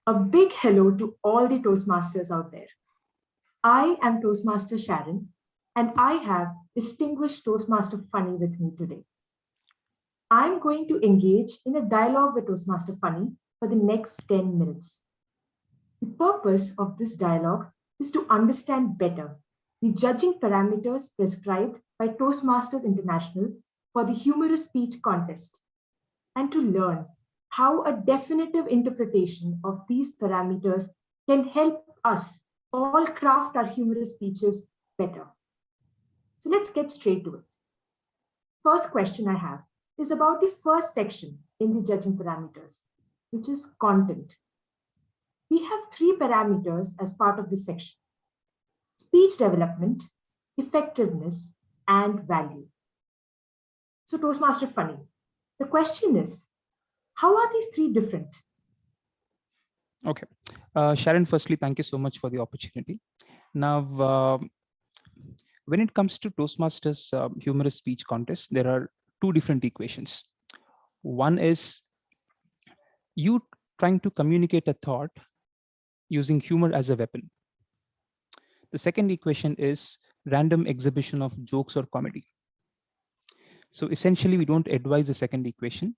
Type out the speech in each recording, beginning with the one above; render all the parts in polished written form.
A big hello to all the Toastmasters out there. I am Toastmaster Sharon, and I have distinguished Toastmaster Phani with me today. I'm going to engage in a dialogue with Toastmaster Phani for the next 10 minutes. The purpose of this dialogue is to understand better the judging parameters prescribed by Toastmasters International for the Humorous Speech Contest and to learn how a definitive interpretation of these parameters can help us all craft our humorous speeches better. So let's get straight to it. First question I have is about the first section in the judging parameters, which is content. We have three parameters as part of this section: speech development, effectiveness, and value. So Toastmaster Phani, the question is, how are these three different? Okay. Sharon, firstly, thank you so much for the opportunity. Now, when it comes to Toastmasters humorous speech contest, there are two different equations. One is you trying to communicate a thought using humor as a weapon. The second equation is random exhibition of jokes or comedy. So essentially, we don't advise the second equation.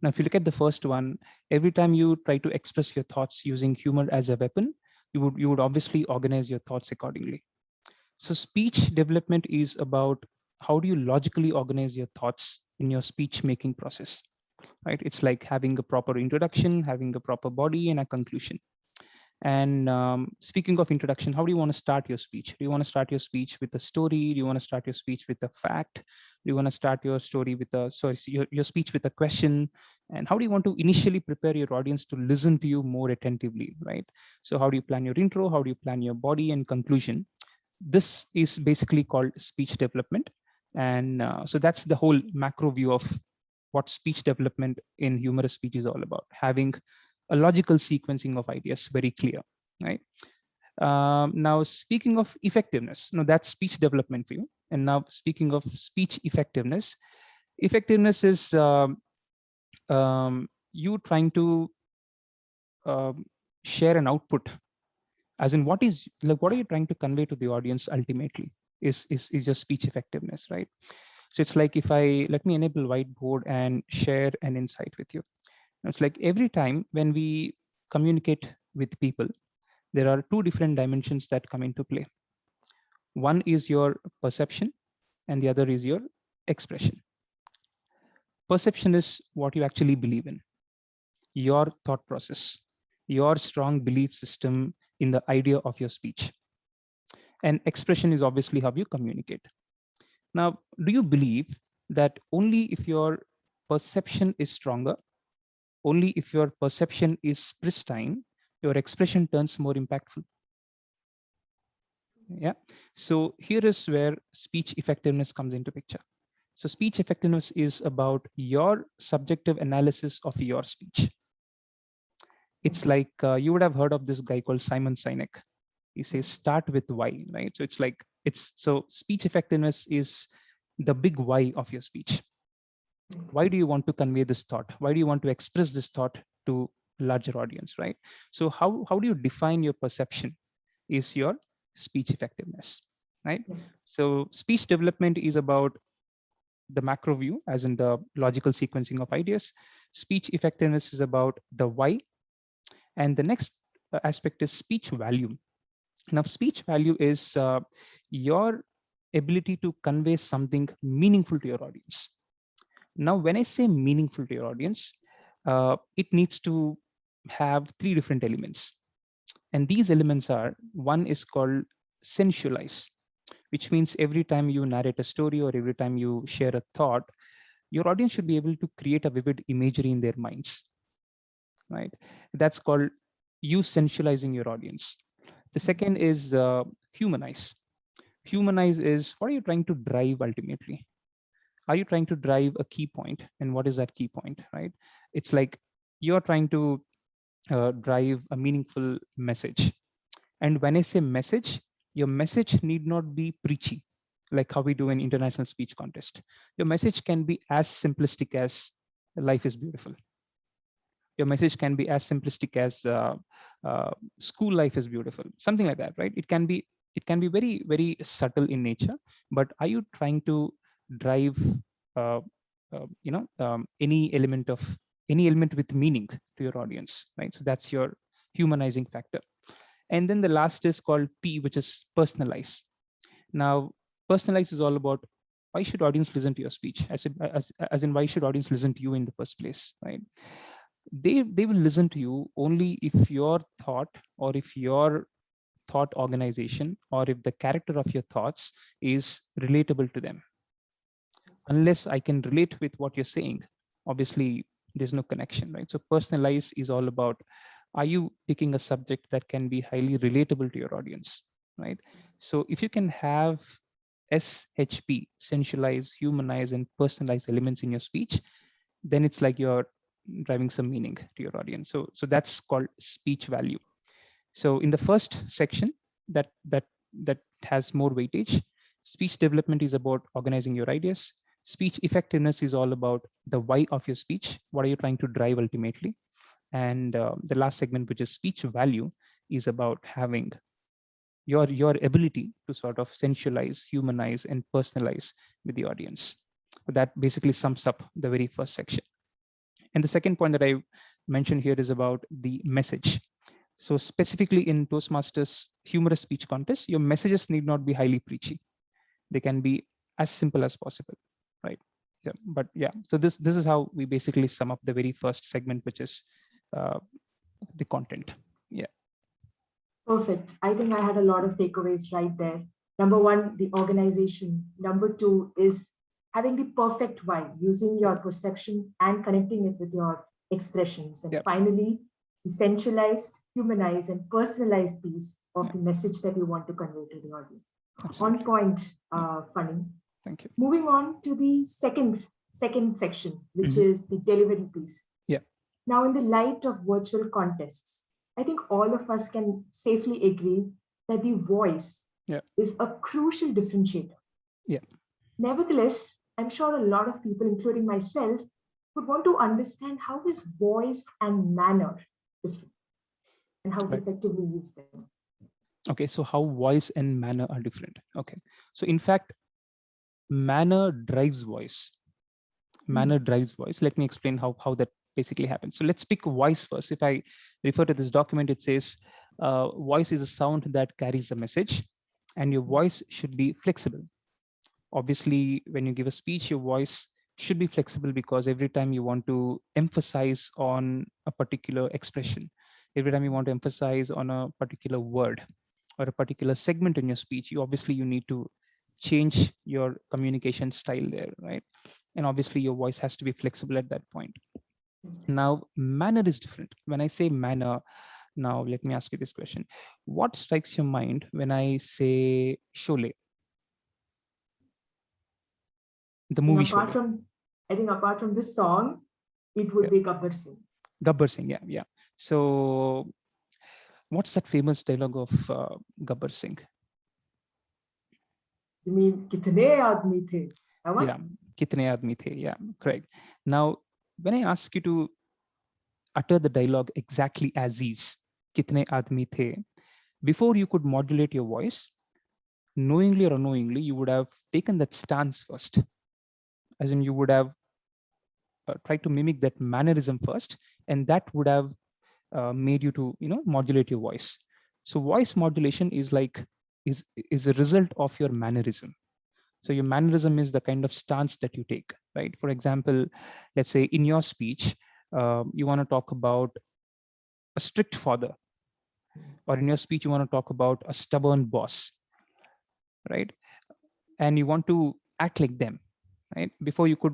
Now, if you look at the first one, every time you try to express your thoughts using humor as a weapon, you would obviously organize your thoughts accordingly. So speech development is about how do you logically organize your thoughts in your speech making process, right? It's like having a proper introduction, having a proper body, and a conclusion. And speaking of introduction, how do you want to start your speech? Do you want to start your speech with a story? Do you want to start your speech with a fact? Do you want to start your story with a, your speech with a question? And how do you want to initially prepare your audience to listen to you more attentively, right? So how do you plan your intro? How do you plan your body and conclusion? This is basically called speech development. And so that's the whole macro view of what speech development in humorous speech is all about, having a logical sequencing of ideas very clear, right? Now, speaking of effectiveness, that's speech development for you. And now speaking of speech effectiveness, effectiveness is you trying to share an output, as in what are you trying to convey to the audience ultimately is your speech effectiveness, right? So it's like let me enable whiteboard and share an insight with you. It's like every time when we communicate with people, there are two different dimensions that come into play. One is your perception and the other is your expression. Perception is what you actually believe in, your thought process, your strong belief system in the idea of your speech. And expression is obviously how you communicate. Now, do you believe that only if your perception is stronger, only if your perception is pristine, your expression turns more impactful? Yeah. So here is where speech effectiveness comes into picture. So speech effectiveness is about your subjective analysis of your speech. It's like you would have heard of this guy called Simon Sinek. He says, start with why, right? So it's like, so speech effectiveness is the big why of your speech. Why do you want to convey this thought? Why do you want to express this thought to a larger audience, right? So how do you define your perception is your speech effectiveness, right? So speech development is about the macro view, as in the logical sequencing of ideas. Speech effectiveness is about the why. And the next aspect is speech value. Now, speech value is your ability to convey something meaningful to your audience. Now, when I say meaningful to your audience, it needs to have three different elements. And these elements are, one is called sensualize, which means every time you narrate a story or every time you share a thought, your audience should be able to create a vivid imagery in their minds, right? That's called you sensualizing your audience. The second is humanize. Humanize is, what are you trying to drive ultimately? Are you trying to drive a key point? And what is that key point, right? It's like you're trying to drive a meaningful message. And when I say message, your message need not be preachy, like how we do in international speech contest. Your message can be as simplistic as life is beautiful. Your message can be as simplistic as school life is beautiful, something like that, right? It can be very, very subtle in nature, but are you trying to drive uh, any element with meaning to your audience, right? So that's your humanizing factor. And then the last is called P, which is personalize. Now, personalize is all about why should audience listen to your speech? As in why should audience listen to you in the first place, right? They will listen to you only if your thought, or if your thought organization, or if the character of your thoughts is relatable to them. Unless I can relate with what you're saying, obviously there's no connection, right? So personalize is all about, are you picking a subject that can be highly relatable to your audience, right? So if you can have SHP, sensualize, humanize, and personalize elements in your speech, then it's like you're driving some meaning to your audience. So that's called speech value. So in the first section, that has more weightage. Speech development is about organizing your ideas. Speech effectiveness is all about the why of your speech. What are you trying to drive ultimately? And the last segment, which is speech value, is about having your ability to sort of sensualize, humanize, and personalize with the audience. That basically sums up the very first section. And the second point that I mentioned here is about the message. So specifically in Toastmasters humorous speech contest, your messages need not be highly preachy. They can be as simple as possible, right? Yeah, but yeah, so this is how we basically sum up the very first segment, which is uh, the content. Yeah. Perfect. I think I had a lot of takeaways right there. Number one, the organization. Number two is having the perfect why, using your perception and connecting it with your expressions. And Yeah. finally, essentialize, humanize, and personalize piece of Yeah. the message that you want to convey to the audience. Absolutely. On point, Yeah. Phani. Thank you. Moving on to the second section, which is the delivery piece. Yeah. Now, in the light of virtual contests, I think all of us can safely agree that the voice is a crucial differentiator. Yeah. Nevertheless, I'm sure a lot of people, including myself, would want to understand how is voice and manner different and how to Right. effectively use them. Okay, so how voice and manner are different. Okay, so in fact, manner drives voice. Manner drives voice. Let me explain how that basically happens. So let's pick voice first. If I refer to this document, it says voice is a sound that carries a message, and your voice should be flexible. Obviously, when you give a speech, your voice should be flexible, because every time you want to emphasize on a particular expression, every time you want to emphasize on a particular word or a particular segment in your speech, you need to change your communication style there, right? And obviously your voice has to be flexible at that point. Now manner is different. When I say manner, now let me ask you this question: what strikes your mind when I say Sholay, the movie Sholay? I think apart from this song, it would be Gabbar Singh. Gabbar Singh, yeah. So what's that famous dialogue of Gabbar Singh? You mean kitne aadmi the? Yeah, kitne aadmi the. Yeah, correct. Now, when I ask you to utter the dialogue exactly as is, kitne aadmi the, before you could modulate your voice, knowingly or unknowingly, you would have taken that stance first, as in you would have tried to mimic that mannerism first, and that would have made you to modulate your voice. So voice modulation is a result of your mannerism. So your mannerism is the kind of stance that you take, right? For example, let's say in your speech, you want to talk about a strict father, or in your speech you want to talk about a stubborn boss, right? And you want to act like them, right? Before you could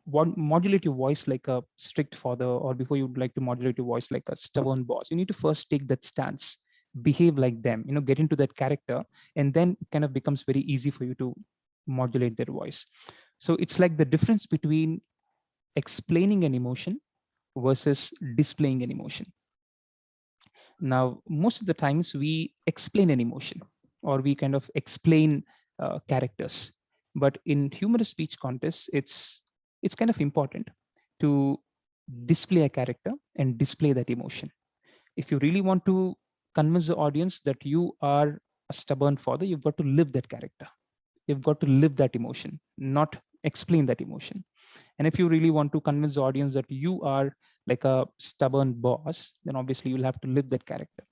modulate your voice like a strict father, or before you'd like to modulate your voice like a stubborn boss, you need to first take that stance, behave like them, get into that character, and then it kind of becomes very easy for you to modulate their voice. So it's like the difference between explaining an emotion versus displaying an emotion. Now, most of the times we explain an emotion, or we kind of explain characters. But in humorous speech contests, it's kind of important to display a character and display that emotion. If you really want to convince the audience that you are a stubborn father, you've got to live that character. You've got to live that emotion, not explain that emotion. And if you really want to convince the audience that you are like a stubborn boss, then obviously you'll have to live that character.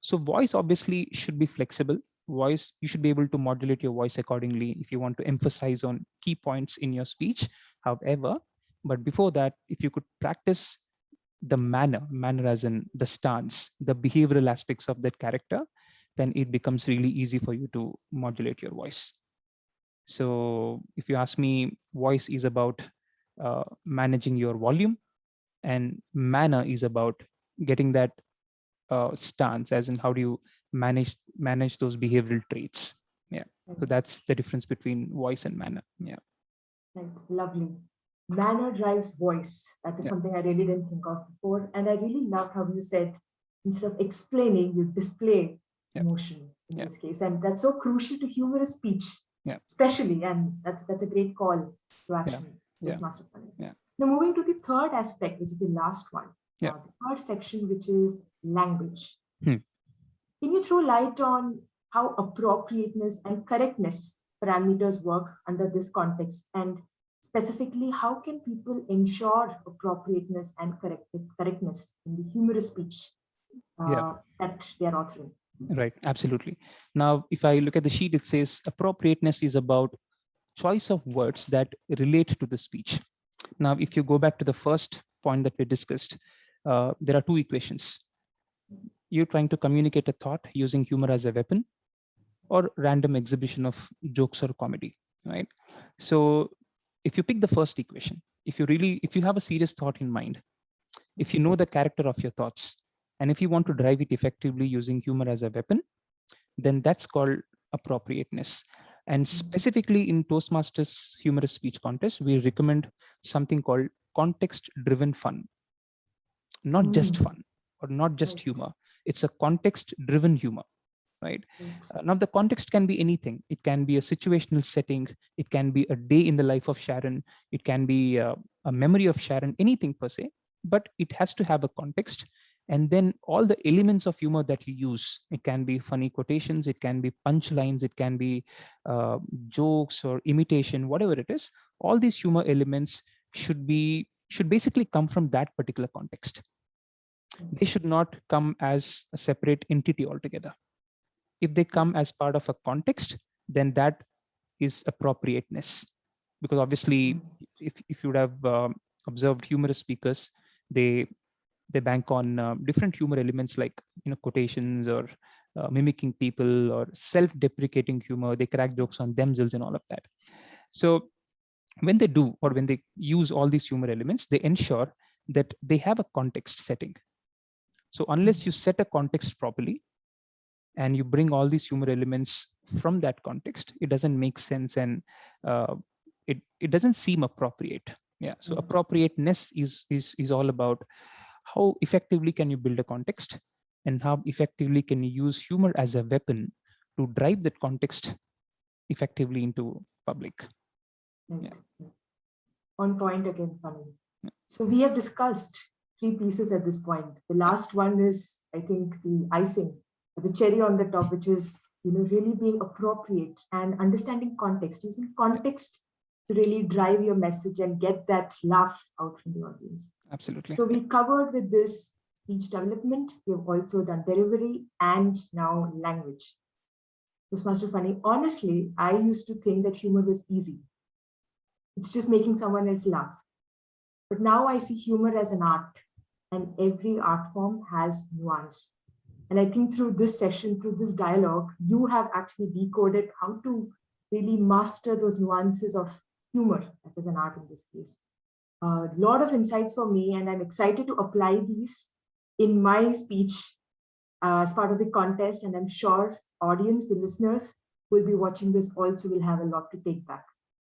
So voice obviously should be flexible. Voice, you should be able to modulate your voice accordingly if you want to emphasize on key points in your speech. However, but before that, if you could practice the manner as in the stance, the behavioral aspects of that character, then it becomes really easy for you to modulate your voice. So if you ask me, voice is about managing your volume, and manner is about getting that stance, as in how do you manage those behavioral traits. Yeah. So that's the difference between voice and manner. Yeah. Right. Lovely. Manner drives voice. That is Yeah. something I really didn't think of before. And I really loved how you said, instead of explaining, you display Yeah. emotion in Yeah. this case. And that's so crucial to humorous speech, Yeah. especially. And that's a great call to action. Yeah. Toastmaster Phani. Yeah. Now, moving to the third aspect, which is the last one, Yeah. the third section, which is language. Hmm. Can you throw light on how appropriateness and correctness parameters work under this context? And specifically, how can people ensure appropriateness and correctness in the humorous speech Yeah. that they are authoring? Right. Absolutely. Now, if I look at the sheet, it says appropriateness is about choice of words that relate to the speech. Now, if you go back to the first point that we discussed, there are two equations. You're trying to communicate a thought using humor as a weapon, or random exhibition of jokes or comedy, right? So if you pick the first equation, if you have a serious thought in mind, if you know the character of your thoughts, and if you want to drive it effectively using humor as a weapon, then that's called appropriateness. And specifically in Toastmasters humorous speech contest, we recommend something called context driven fun, not just fun or not just humor. It's a context driven humor, right? Now the context can be anything. It can be a situational setting, it can be a day in the life of Sharon, it can be a memory of Sharon, anything per se, but it has to have a context. And then all the elements of humor that you use, it can be funny quotations, it can be punchlines, it can be jokes or imitation, whatever it is, all these humor elements should basically come from that particular context. They should not come as a separate entity altogether. If they come as part of a context, then that is appropriateness. Because obviously, if you would have observed humorous speakers, they bank on different humor elements like quotations or mimicking people or self-deprecating humor. They crack jokes on themselves and all of that. So when they do, or when they use all these humor elements, they ensure that they have a context setting. So unless you set a context properly, and you bring all these humor elements from that context, it doesn't make sense, and it doesn't seem appropriate. Yeah. So appropriateness is all about how effectively can you build a context, and how effectively can you use humor as a weapon to drive that context effectively into public. Yeah. On point again, Phani. So we have discussed three pieces at this point. The last one is, I think, the icing, the cherry on the top, which is really being appropriate and understanding context, using context to really drive your message and get that laugh out from the audience. Absolutely. So we covered with this speech development. We have also done delivery and now language. Toastmaster Phani, honestly, I used to think that humor was easy. It's just making someone else laugh. But now I see humor as an art, and every art form has nuance. And I think through this session, through this dialogue, you have actually decoded how to really master those nuances of humor, that is an art in this case. A lot of insights for me, and I'm excited to apply these in my speech as part of the contest. And I'm sure audience, the listeners who will be watching this also will have a lot to take back.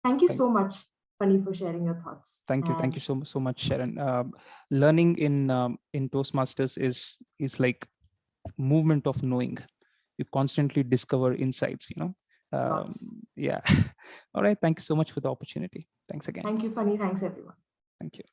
Thank you so much, Phani, for sharing your thoughts. Thank you so much, Sharon. Learning in Toastmasters is like movement of knowing. You constantly discover insights. Yeah. All right. Thank you so much for the opportunity. Thanks again. Thank you, Phani. Thanks, everyone. Thank you.